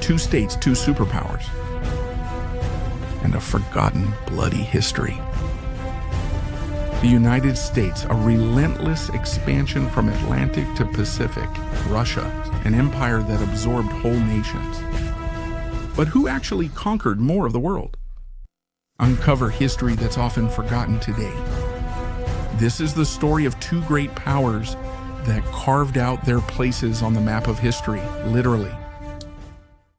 two states, two superpowers, and a forgotten bloody history. The United States, a relentless expansion from Atlantic to Pacific. Russia, an empire that absorbed whole nations. But who actually conquered more of the world? Uncover history that's often forgotten today. This is the story of two great powers that carved out their places on the map of history, literally.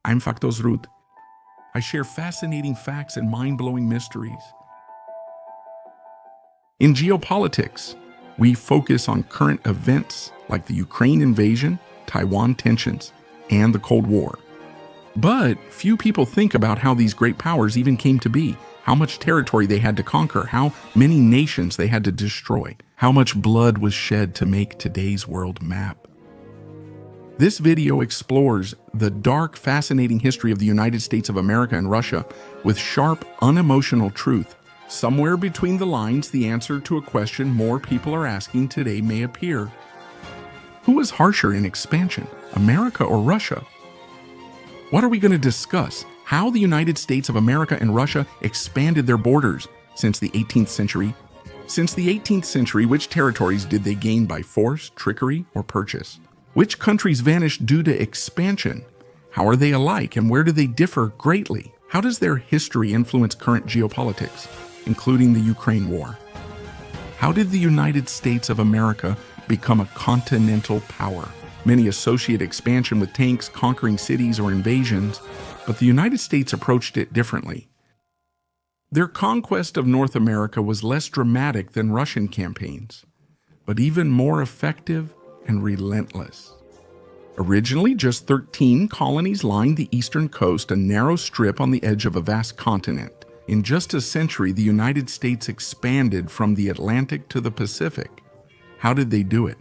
I'm Factos Ruth. I share fascinating facts and mind-blowing mysteries. In geopolitics, we focus on current events like the Ukraine invasion, Taiwan tensions, and the Cold War. But few people think about how these great powers even came to be, how much territory they had to conquer, how many nations they had to destroy, how much blood was shed to make today's world map. This video explores the dark, fascinating history of the United States of America and Russia with sharp, unemotional truth. Somewhere between the lines, the answer to a question more people are asking today may appear. Who was harsher in expansion, America or Russia? What are we going to discuss? How the United States of America and Russia expanded their borders since the 18th century. Since the 18th century, which territories did they gain by force, trickery, or purchase? Which countries vanished due to expansion? How are they alike and where do they differ greatly? How does their history influence current geopolitics, including the Ukraine war? How did the United States of America become a continental power? Many associate expansion with tanks, conquering cities, or invasions, but the United States approached it differently. Their conquest of North America was less dramatic than Russian campaigns, but even more effective and relentless. Originally, just 13 colonies lined the eastern coast, a narrow strip on the edge of a vast continent. In just a century, the United States expanded from the Atlantic to the Pacific. How did they do it?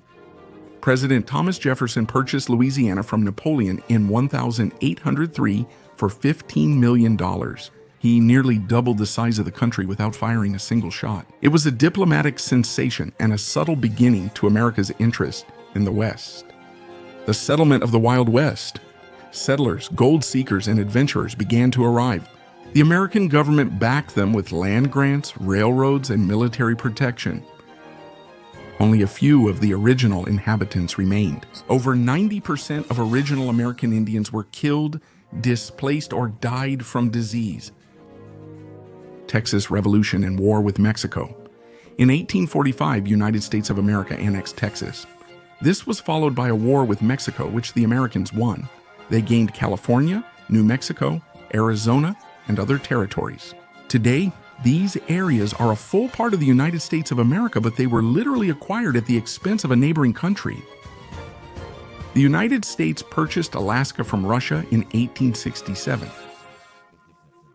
President Thomas Jefferson purchased Louisiana from Napoleon in 1803 for $15 million. He nearly doubled the size of the country without firing a single shot. It was a diplomatic sensation and a subtle beginning to America's interest in the West. The settlement of the Wild West. Settlers, gold seekers, and adventurers began to arrive. The American government backed them with land grants, railroads, and military protection. Only a few of the original inhabitants remained. Over 90% of original American Indians were killed, displaced, or died from disease. Texas Revolution and War with Mexico. In 1845, United States of America annexed Texas. This was followed by a war with Mexico, which the Americans won. They gained California, New Mexico, Arizona, and other territories. Today, these areas are a full part of the United States of America, but they were literally acquired at the expense of a neighboring country. The United States purchased Alaska from Russia in 1867.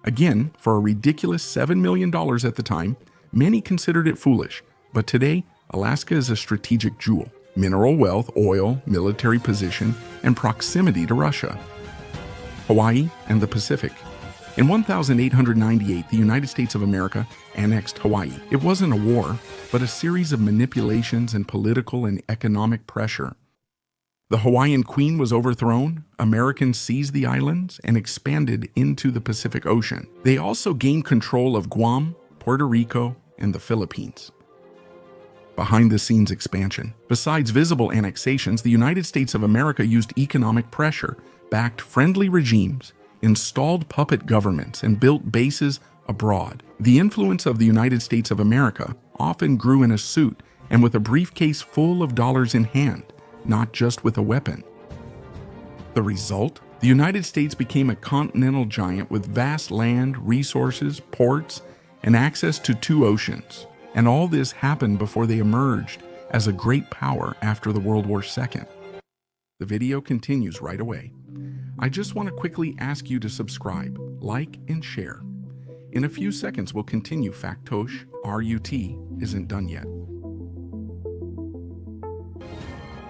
Again, for a ridiculous $7 million at the time, many considered it foolish, but today, Alaska is a strategic jewel. Mineral wealth, oil, military position, and proximity to Russia. Hawaii and the Pacific. In 1898, the United States of America annexed Hawaii. It wasn't a war, but a series of manipulations and political and economic pressure. The Hawaiian Queen was overthrown, Americans seized the islands, and expanded into the Pacific Ocean. They also gained control of Guam, Puerto Rico, and the Philippines. Behind-the-scenes expansion. Besides visible annexations, the United States of America used economic pressure, backed friendly regimes, installed puppet governments, and built bases abroad. The influence of the United States of America often grew in a suit and with a briefcase full of dollars in hand, not just with a weapon. The result? The United States became a continental giant with vast land, resources, ports, and access to two oceans. And all this happened before they emerged as a great power after the World War II. The video continues right away. I just want to quickly ask you to subscribe, like, and share. In a few seconds, we'll continue. Factosh, RUT, isn't done yet.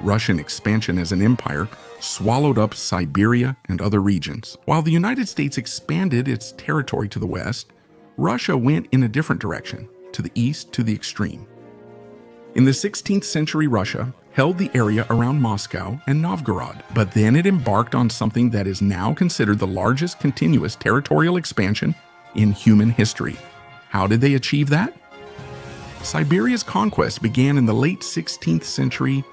Russian expansion as an empire swallowed up Siberia and other regions. While the United States expanded its territory to the west, Russia went in a different direction, to the east, to the extreme. In the 16th century, Russia held the area around Moscow and Novgorod, but then it embarked on something that is now considered the largest continuous territorial expansion in human history. How did they achieve that? Siberia's conquest began in the late 16th century.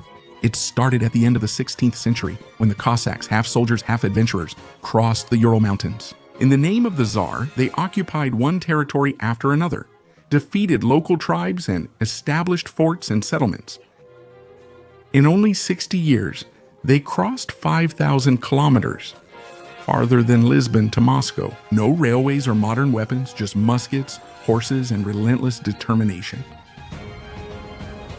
It started at the end of the 16th century when the Cossacks, half soldiers, half adventurers, crossed the Ural Mountains. In the name of the Tsar, they occupied one territory after another, defeated local tribes, and established forts and settlements. In only 60 years, they crossed 5,000 kilometers, farther than Lisbon to Moscow. No railways or modern weapons, just muskets, horses, and relentless determination.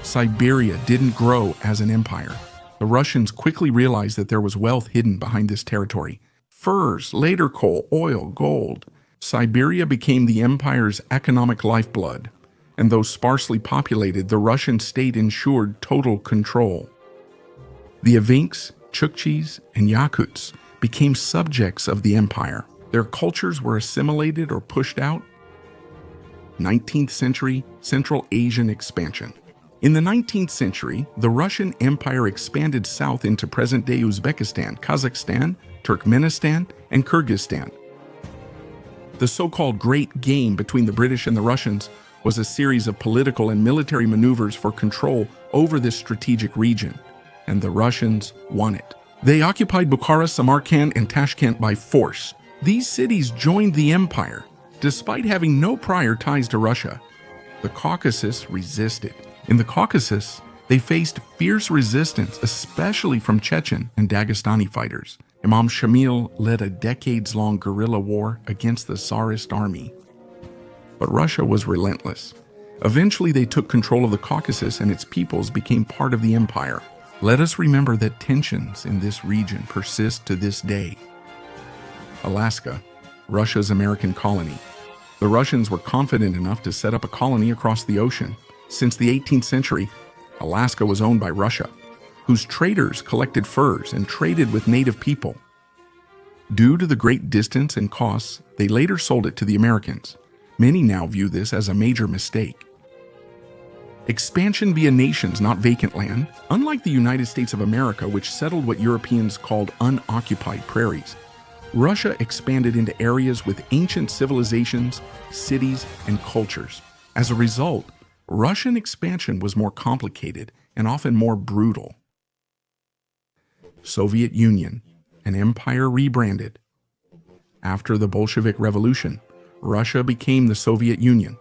Siberia didn't grow as an empire. The Russians quickly realized that there was wealth hidden behind this territory. Furs, later coal, oil, gold. Siberia became the empire's economic lifeblood, and though sparsely populated, the Russian state ensured total control. The Evenks, Chukchis, and Yakuts became subjects of the empire. Their cultures were assimilated or pushed out. 19th century Central Asian expansion. In the 19th century, the Russian Empire expanded south into present-day Uzbekistan, Kazakhstan, Turkmenistan, and Kyrgyzstan. The so-called Great Game between the British and the Russians was a series of political and military maneuvers for control over this strategic region, and the Russians won it. They occupied Bukhara, Samarkand, and Tashkent by force. These cities joined the empire, despite having no prior ties to Russia. The Caucasus resisted. In the Caucasus, they faced fierce resistance, especially from Chechen and Dagestani fighters. Imam Shamil led a decades-long guerrilla war against the Tsarist army. But Russia was relentless. Eventually, they took control of the Caucasus and its peoples became part of the empire. Let us remember that tensions in this region persist to this day. Alaska, Russia's American colony. The Russians were confident enough to set up a colony across the ocean. Since the 18th century, Alaska was owned by Russia, whose traders collected furs and traded with native people. Due to the great distance and costs, they later sold it to the Americans. Many now view this as a major mistake. Expansion via nations, not vacant land. Unlike the United States of America, which settled what Europeans called unoccupied prairies, Russia expanded into areas with ancient civilizations, cities, and cultures. As a result, Russian expansion was more complicated and often more brutal. Soviet Union, an empire rebranded. After the Bolshevik Revolution, Russia became the Soviet Union,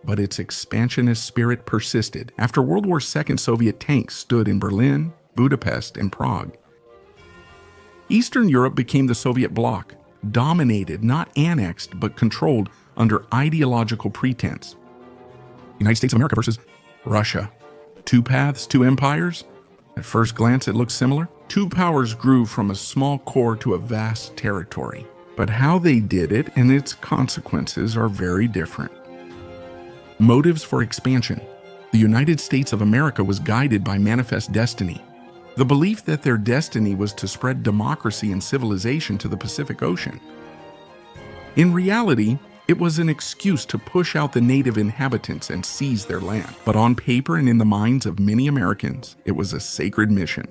but its expansionist spirit persisted. After World War II, Soviet tanks stood in Berlin, Budapest, and Prague. Eastern Europe became the Soviet bloc, dominated, not annexed, but controlled under ideological pretense. United States of America versus Russia. Two paths, two empires? At first glance, it looks similar. Two powers grew from a small core to a vast territory. But how they did it and its consequences are very different. Motives for expansion. The United States of America was guided by manifest destiny. The belief that their destiny was to spread democracy and civilization to the Pacific Ocean. In reality, it was an excuse to push out the native inhabitants and seize their land. But on paper and in the minds of many Americans, it was a sacred mission.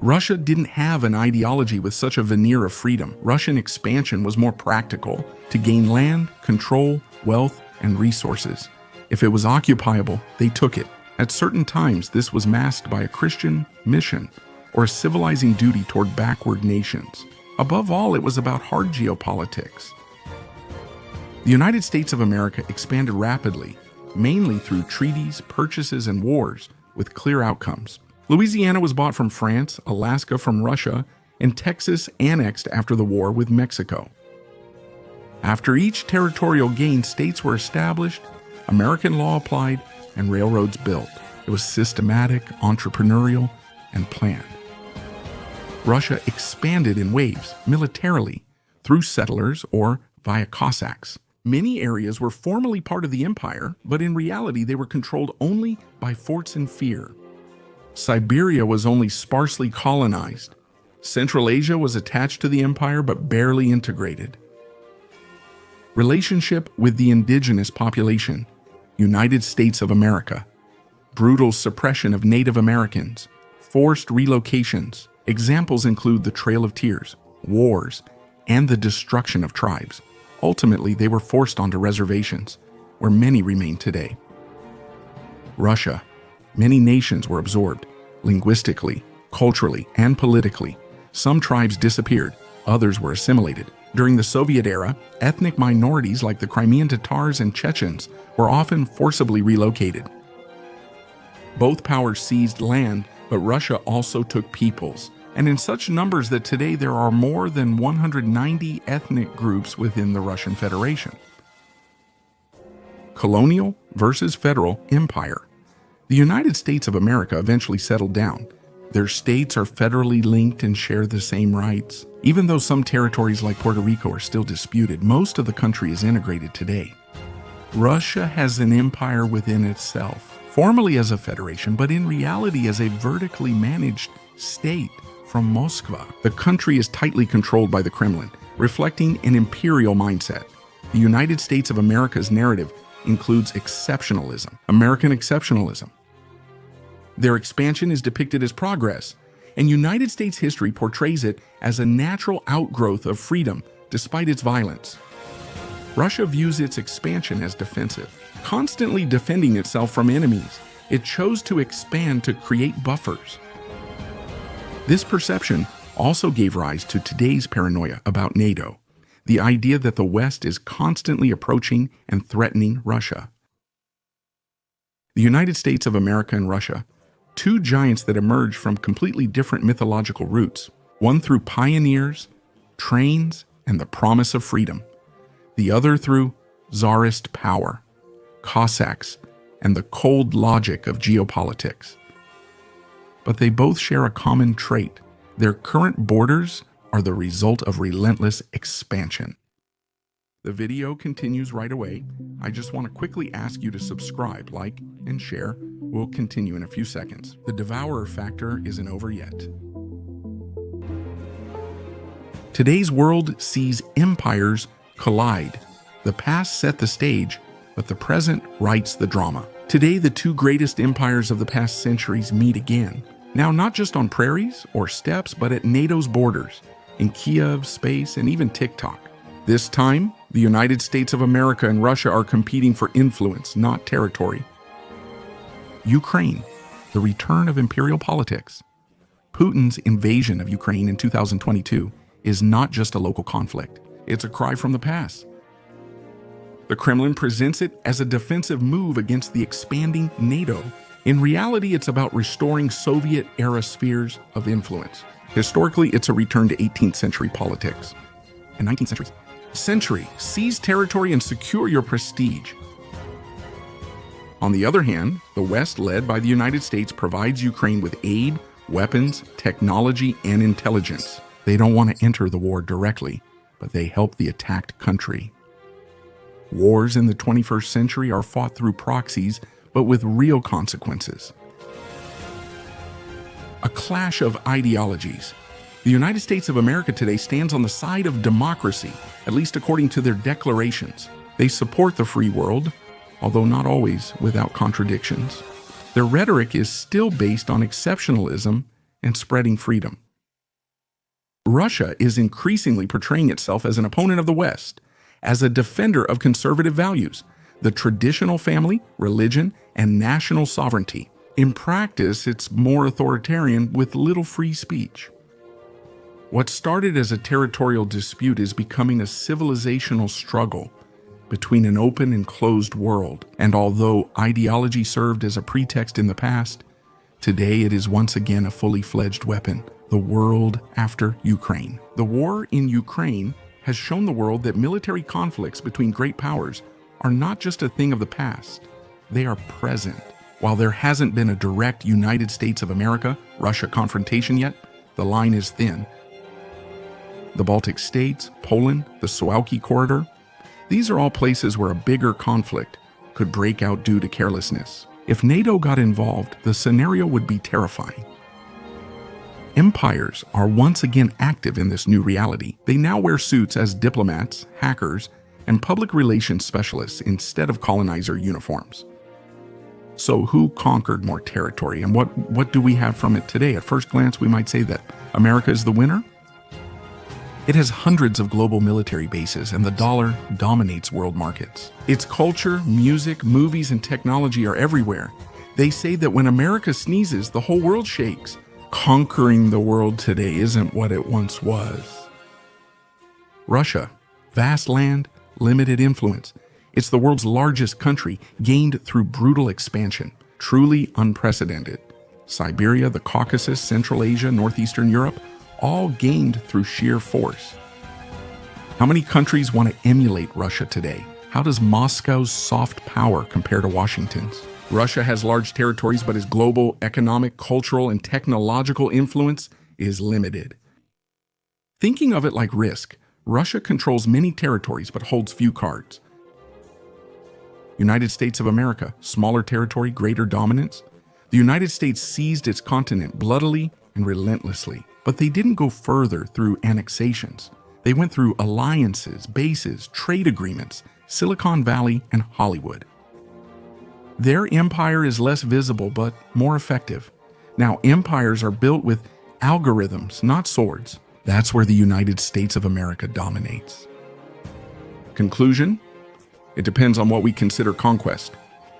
Russia didn't have an ideology with such a veneer of freedom. Russian expansion was more practical, to gain land, control, wealth, and resources. If it was occupiable, they took it. At certain times, this was masked by a Christian mission or a civilizing duty toward backward nations. Above all, it was about hard geopolitics. The United States of America expanded rapidly, mainly through treaties, purchases, and wars with clear outcomes. Louisiana was bought from France, Alaska from Russia, and Texas annexed after the war with Mexico. After each territorial gain, states were established, American law applied, and railroads built. It was systematic, entrepreneurial, and planned. Russia expanded in waves, militarily, through settlers or via Cossacks. Many areas were formally part of the empire, but in reality they were controlled only by forts and fear. Siberia was only sparsely colonized. Central Asia was attached to the empire but barely integrated. Relationship with the indigenous population. United States of America. brutal suppression of Native Americans, forced relocations. Examples include the Trail of Tears, wars, and the destruction of tribes. Ultimately, they were forced onto reservations, where many remain today. Russia. Many nations were absorbed, linguistically, culturally, and politically. Some tribes disappeared, others were assimilated. During the Soviet era, ethnic minorities like the Crimean Tatars and Chechens were often forcibly relocated. Both powers seized land, but Russia also took peoples, and in such numbers that today there are more than 190 ethnic groups within the Russian Federation. Colonial versus federal empire. The United States of America eventually settled down. Their states are federally linked and share the same rights. Even though some territories like Puerto Rico are still disputed, most of the country is integrated today. Russia has an empire within itself, formally as a federation, but in reality as a vertically managed state from Moscow. The country is tightly controlled by the Kremlin, reflecting an imperial mindset. The United States of America's narrative includes exceptionalism, American exceptionalism. Their expansion is depicted as progress, and United States history portrays it as a natural outgrowth of freedom despite its violence. Russia views its expansion as defensive, constantly defending itself from enemies. It chose to expand to create buffers. This perception also gave rise to today's paranoia about NATO, the idea that the West is constantly approaching and threatening Russia. The United States of America and Russia, two giants that emerged from completely different mythological roots, one through pioneers, trains, and the promise of freedom, the other through Tsarist power, Cossacks, and the cold logic of geopolitics. But they both share a common trait. Their current borders are the result of relentless expansion. The video continues right away. I just want to quickly ask you to subscribe, like, and share. We'll continue in a few seconds. The devourer factor isn't over yet. Today's world sees empires collide. The past set the stage, but the present writes the drama. Today, the two greatest empires of the past centuries meet again. Now, not just on prairies or steppes, but at NATO's borders, in Kiev, space, and even TikTok. This time, the United States of America and Russia are competing for influence, not territory. Ukraine, the return of imperial politics. Putin's invasion of Ukraine in 2022 is not just a local conflict. It's a cry from the past. The Kremlin presents it as a defensive move against the expanding NATO. In reality, it's about restoring Soviet-era spheres of influence. Historically, it's a return to 18th century politics. And 19th century, seize territory and secure your prestige. On the other hand, the West, led by the United States, provides Ukraine with aid, weapons, technology, and intelligence. They don't want to enter the war directly, but they help the attacked country. Wars in the 21st century are fought through proxies, but with real consequences. A clash of ideologies. The United States of America today stands on the side of democracy, at least according to their declarations. They support the free world, although not always without contradictions. Their rhetoric is still based on exceptionalism and spreading freedom. Russia is increasingly portraying itself as an opponent of the West, as a defender of conservative values, the traditional family, religion, and national sovereignty. In practice, it's more authoritarian with little free speech. What started as a territorial dispute is becoming a civilizational struggle between an open and closed world. And although ideology served as a pretext in the past, today it is once again a fully fledged weapon. The world after Ukraine. The war in Ukraine has shown the world that military conflicts between great powers are not just a thing of the past, they are present. While there hasn't been a direct United States of America-Russia confrontation yet, the line is thin. The Baltic states, Poland, the Suwalki corridor, these are all places where a bigger conflict could break out due to carelessness. If NATO got involved, the scenario would be terrifying. Empires are once again active in this new reality. They now wear suits as diplomats, hackers, and public relations specialists instead of colonizer uniforms. So who conquered more territory, and what do we have from it today? At first glance, we might say that America is the winner. It has hundreds of global military bases, and the dollar dominates world markets. Its culture, music, movies, and technology are everywhere. They say that when America sneezes, the whole world shakes. Conquering the world today isn't what it once was. Russia, vast land, limited influence. It's the world's largest country, gained through brutal expansion, truly unprecedented. Siberia, the Caucasus, Central Asia, Northeastern Europe, all gained through sheer force. How many countries want to emulate Russia today? How does Moscow's soft power compare to Washington's? Russia has large territories, but its global economic, cultural, and technological influence is limited. Thinking of it like risk, Russia controls many territories but holds few cards. United States of America, smaller territory, greater dominance. The United States seized its continent bloodily and relentlessly, but they didn't go further through annexations. They went through alliances, bases, trade agreements, Silicon Valley, and Hollywood. Their empire is less visible but more effective. Now, empires are built with algorithms, not swords. That's where the United States of America dominates. Conclusion? It depends on what we consider conquest.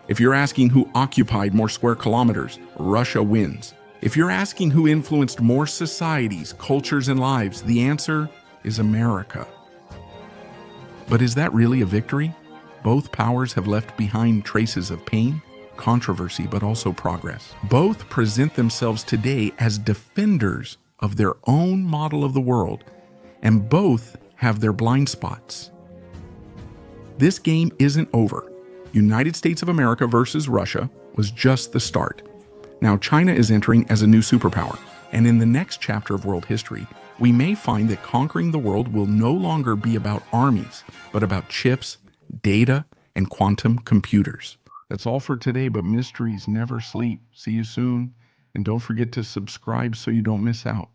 If you're asking who occupied more square kilometers, Russia wins. If you're asking who influenced more societies, cultures, and lives, the answer is America. But is that really a victory? Both powers have left behind traces of pain, controversy, but also progress. Both present themselves today as defenders of their own model of the world, and both have their blind spots. This game isn't over. United States of America versus Russia was just the start. Now China is entering as a new superpower, and in the next chapter of world history, we may find that conquering the world will no longer be about armies, but about chips, data, and quantum computers. That's all for today, but mysteries never sleep. See you soon, and don't forget to subscribe so you don't miss out.